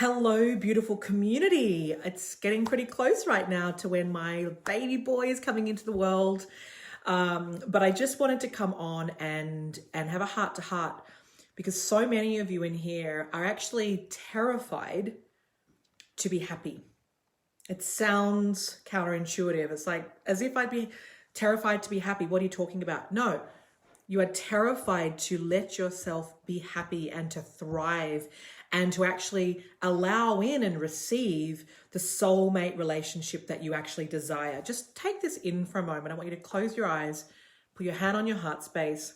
Hello, beautiful community. It's getting pretty close right now to when my baby boy is coming into the world. But I just wanted to come on and have a heart to heart because so many of you in here are actually terrified to be happy. It sounds counterintuitive. It's like as if I'd be terrified to be happy. What are you talking about? No, you are terrified to let yourself be happy and to thrive and to actually allow in and receive the soulmate relationship that you actually desire. Just take this in for a moment. I want you to close your eyes, put your hand on your heart space,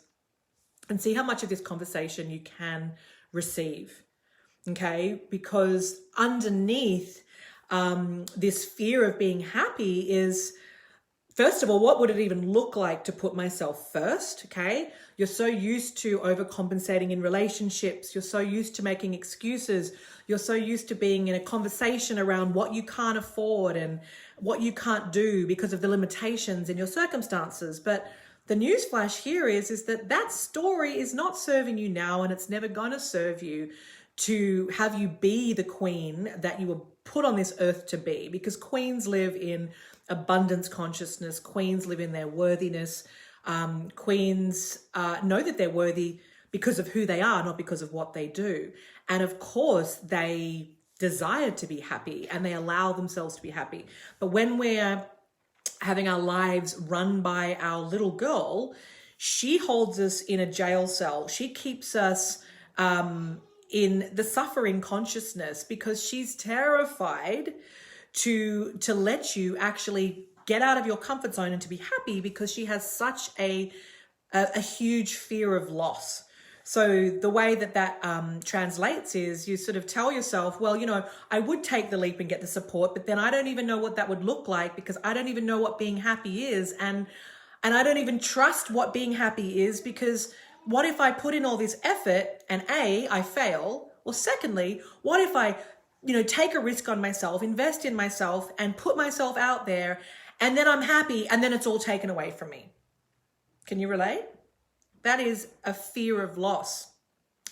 and see how much of this conversation you can receive. Okay? Because underneath this fear of being happy is, first of all, what would it even look like to put myself first? Okay. You're so used to overcompensating in relationships. You're so used to making excuses. You're so used to being in a conversation around what you can't afford and what you can't do because of the limitations in your circumstances. But the newsflash here is that story is not serving you now, and it's never going to serve you to have you be the queen that you were put on this earth to be, because queens live in abundance consciousness. Queens live in their worthiness. Queens know that they're worthy because of who they are, not because of what they do. And of course, they desire to be happy and they allow themselves to be happy. But when we're having our lives run by our little girl, she holds us in a jail cell. She keeps us in the suffering consciousness because she's terrified to let you actually get out of your comfort zone and to be happy, because she has such a huge fear of loss. So the way that translates is you sort of tell yourself, well, I would take the leap and get the support, but then I don't even know what that would look like because I don't even know what being happy is. And I don't even trust what being happy is, because what if I put in all this effort and A, I fail? Or secondly, what if I take a risk on myself, invest in myself and put myself out there, and then I'm happy and then it's all taken away from me? Can you relate? That is a fear of loss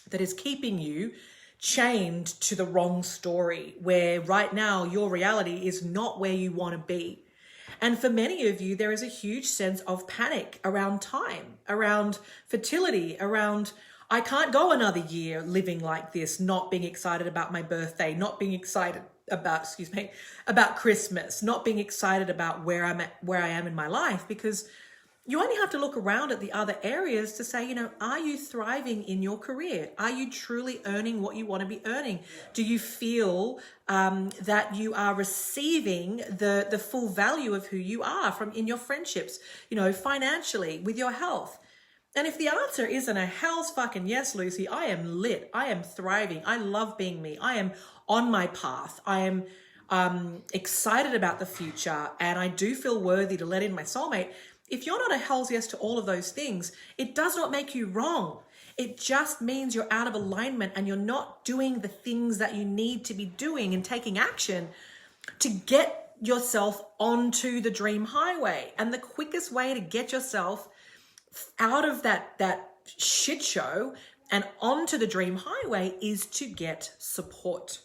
that is keeping you chained to the wrong story, where right now your reality is not where you want to be. And for many of you, there is a huge sense of panic around time, around fertility, around I can't go another year living like this, not being excited about my birthday, not being excited about Christmas, not being excited about where I am in my life, because you only have to look around at the other areas to say, are you thriving in your career? Are you truly earning what you want to be earning? Do you feel that you are receiving the full value of who you are in your friendships, financially, with your health? And if the answer isn't a hell's fucking yes, Lucy, I am lit. I am thriving. I love being me. I am on my path. I am excited about the future, and I do feel worthy to let in my soulmate. If you're not a hell's yes to all of those things, it does not make you wrong. It just means you're out of alignment and you're not doing the things that you need to be doing and taking action to get yourself onto the dream highway. And the quickest way to get yourself out of that shit show and onto the dream highway is to get support.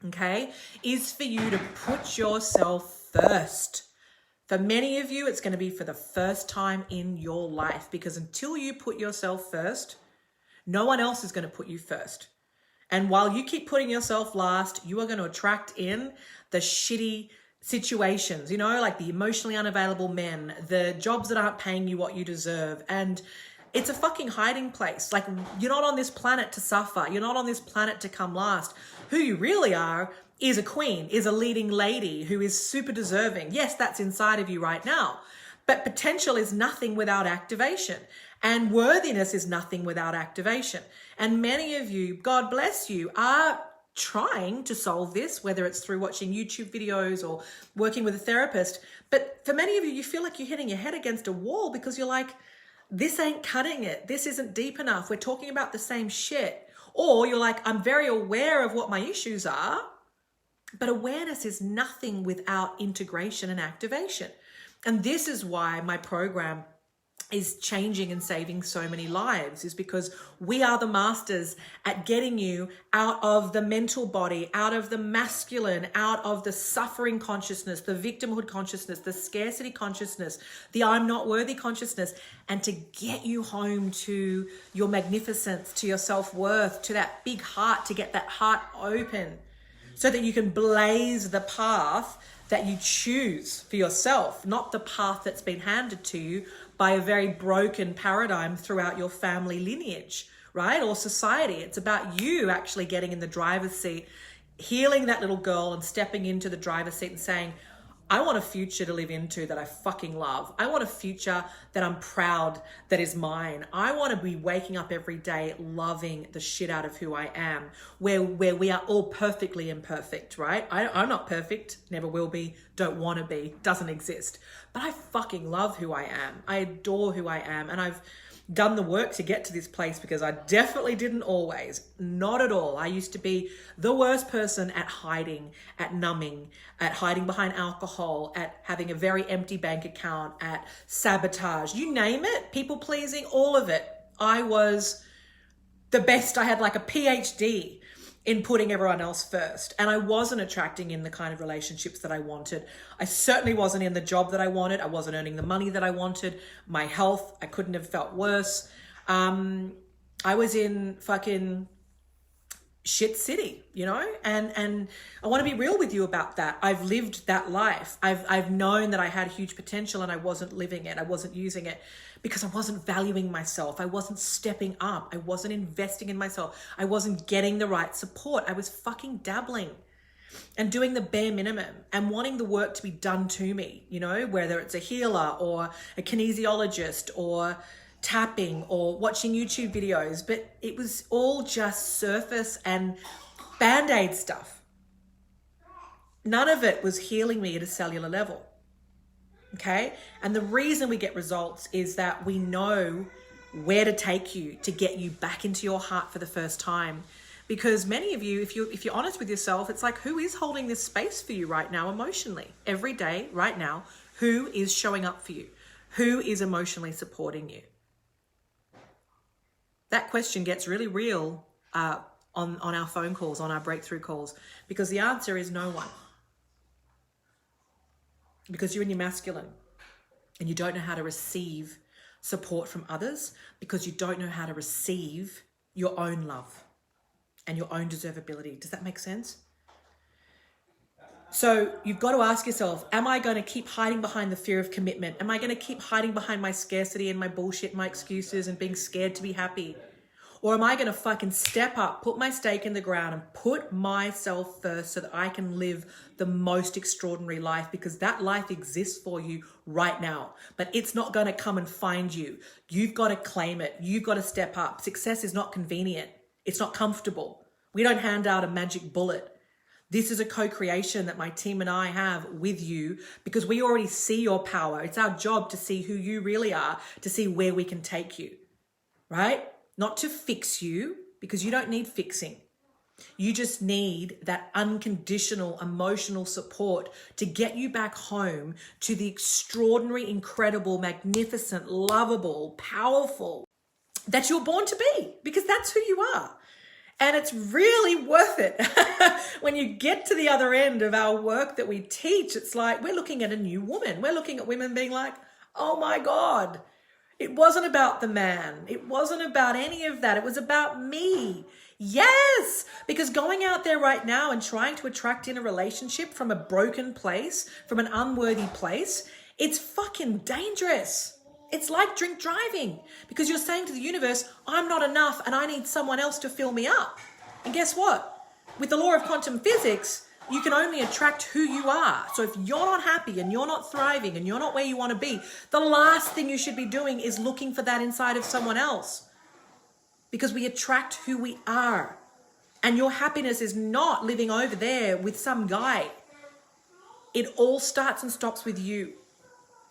Okay? Is for you to put yourself first. For many of you, it's going to be for the first time in your life, because until you put yourself first, no one else is going to put you first. And while you keep putting yourself last, you are going to attract in the shitty situations, like the emotionally unavailable men, the jobs that aren't paying you what you deserve. And it's a fucking hiding place. Like, you're not on this planet to suffer. You're not on this planet to come last. Who you really are is a queen, is a leading lady who is super deserving. Yes, that's inside of you right now. But potential is nothing without activation. And worthiness is nothing without activation. And many of you, God bless you, are trying to solve this, whether it's through watching YouTube videos or working with a therapist. But for many of you, you feel like you're hitting your head against a wall because you're like, this ain't cutting it. This isn't deep enough. We're talking about the same shit. Or you're like, I'm very aware of what my issues are, but awareness is nothing without integration and activation. And this is why my program is changing and saving so many lives is because we are the masters at getting you out of the mental body, out of the masculine, out of the suffering consciousness, the victimhood consciousness, the scarcity consciousness, the I'm not worthy consciousness, and to get you home to your magnificence, to your self-worth, to that big heart, to get that heart open so that you can blaze the path that you choose for yourself, not the path that's been handed to you by a very broken paradigm throughout your family lineage, right? Or society. It's about you actually getting in the driver's seat, healing that little girl and stepping into the driver's seat and saying, I want a future to live into that I fucking love. I want a future that I'm proud that is mine. I want to be waking up every day loving the shit out of who I am, where we are all perfectly imperfect, right? I'm not perfect, never will be, don't want to be, doesn't exist. But I fucking love who I am. I adore who I am. And I've done the work to get to this place because I definitely didn't always. Not at all. I used to be the worst person at hiding, at numbing, at hiding behind alcohol, at having a very empty bank account, at sabotage, you name it, people pleasing, all of it. I was the best. I had like a PhD in putting everyone else first. And I wasn't attracting in the kind of relationships that I wanted. I certainly wasn't in the job that I wanted. I wasn't earning the money that I wanted. My health, I couldn't have felt worse. I was in fucking shit city, you know? And I want to be real with you about that. I've lived that life. I've known that I had huge potential and I wasn't living it. I wasn't using it because I wasn't valuing myself. I wasn't stepping up. I wasn't investing in myself. I wasn't getting the right support. I was fucking dabbling and doing the bare minimum and wanting the work to be done to me, you know, whether it's a healer or a kinesiologist or tapping or watching YouTube videos, but it was all just surface and band-aid stuff. None of it was healing me at a cellular level. Okay. And the reason we get results is that we know where to take you to get you back into your heart for the first time. Because many of you, if you're honest with yourself, it's like, who is holding this space for you right now emotionally? Every day, right now, who is showing up for you? Who is emotionally supporting you? That question gets really real on our phone calls, on our breakthrough calls, because the answer is no one. Because you're in your masculine and you don't know how to receive support from others because you don't know how to receive your own love and your own deservability. Does that make sense? So you've got to ask yourself, am I going to keep hiding behind the fear of commitment? Am I going to keep hiding behind my scarcity and my bullshit, my excuses and being scared to be happy? Or am I going to fucking step up, put my stake in the ground and put myself first so that I can live the most extraordinary life, because that life exists for you right now, but it's not going to come and find you. You've got to claim it. You've got to step up. Success is not convenient. It's not comfortable. We don't hand out a magic bullet. This is a co-creation that my team and I have with you because we already see your power. It's our job to see who you really are, to see where we can take you, right? Not to fix you, because you don't need fixing. You just need that unconditional emotional support to get you back home to the extraordinary, incredible, magnificent, lovable, powerful that you're born to be, because that's who you are. And it's really worth it. When you get to the other end of our work that we teach, it's like we're looking at a new woman. We're looking at women being like, oh my God, it wasn't about the man. It wasn't about any of that. It was about me. Yes, because going out there right now and trying to attract in a relationship from a broken place, from an unworthy place, it's fucking dangerous. It's like drink driving, because you're saying to the universe, I'm not enough and I need someone else to fill me up. And guess what? With the law of quantum physics, you can only attract who you are. So if you're not happy and you're not thriving and you're not where you want to be, the last thing you should be doing is looking for that inside of someone else, because we attract who we are. And your happiness is not living over there with some guy. It all starts and stops with you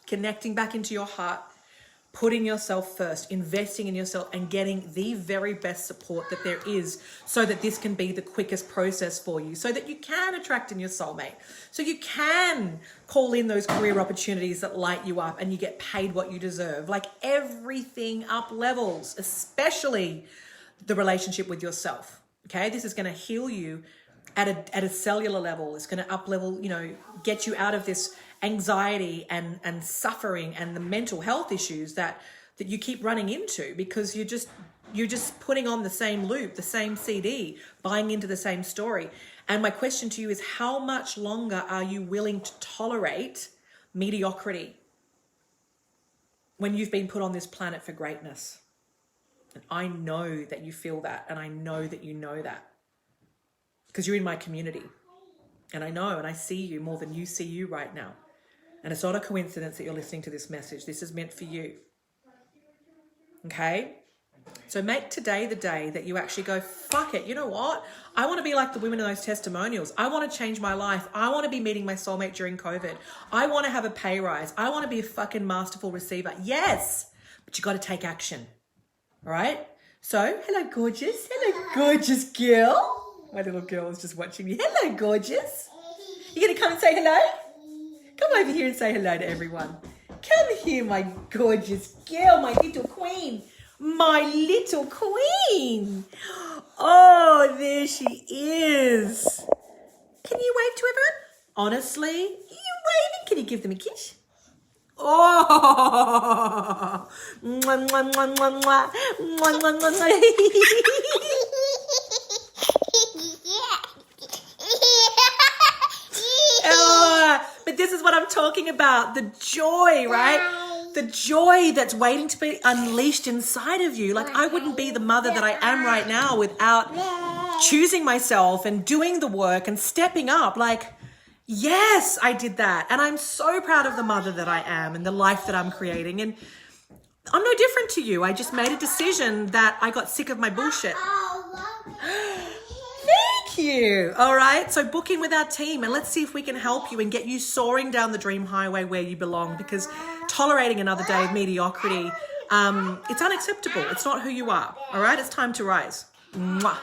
connecting back into your heart, putting yourself first, investing in yourself, and getting the very best support that there is, so that this can be the quickest process for you, so that you can attract in your soulmate, so you can call in those career opportunities that light you up and you get paid what you deserve. Like, everything up levels, especially the relationship with yourself. Okay, this is going to heal you at a cellular level. It's going to up level, get you out of this anxiety and suffering and the mental health issues that you keep running into, because you're just putting on the same loop, the same CD, buying into the same story. And my question to you is, how much longer are you willing to tolerate mediocrity when you've been put on this planet for greatness? And I know that you feel that, and I know that you know that, because you're in my community, and I know, and I see you more than you see you right now. And it's not a coincidence that you're listening to this message. This is meant for you. Okay? So make today the day that you actually go, fuck it. You know what? I want to be like the women in those testimonials. I want to change my life. I want to be meeting my soulmate during COVID. I want to have a pay rise. I want to be a fucking masterful receiver. Yes, but you got to take action. All right? So, hello, gorgeous. Hello, gorgeous girl. My little girl is just watching me. Hello, gorgeous. You going to come and say hello? Come over here and say hello to everyone. Come here, my gorgeous girl, my little queen. My little queen. Oh, there she is. Can you wave to everyone? Honestly, are you waving? Can you give them a kiss? Oh. Mwah, mwah, mwah, mwah, mwah. Mwah, mwah, mwah, mwah. But this is what I'm talking about. The joy, right? The joy that's waiting to be unleashed inside of you. Like, I wouldn't be the mother that I am right now without choosing myself and doing the work and stepping up. Like, yes, I did that. And I'm so proud of the mother that I am and the life that I'm creating. And I'm no different to you. I just made a decision that I got sick of my bullshit. Thank you. All right. So book in with our team and let's see if we can help you and get you soaring down the dream highway where you belong, because tolerating another day of mediocrity, it's unacceptable. It's not who you are. All right. It's time to rise. Mwah.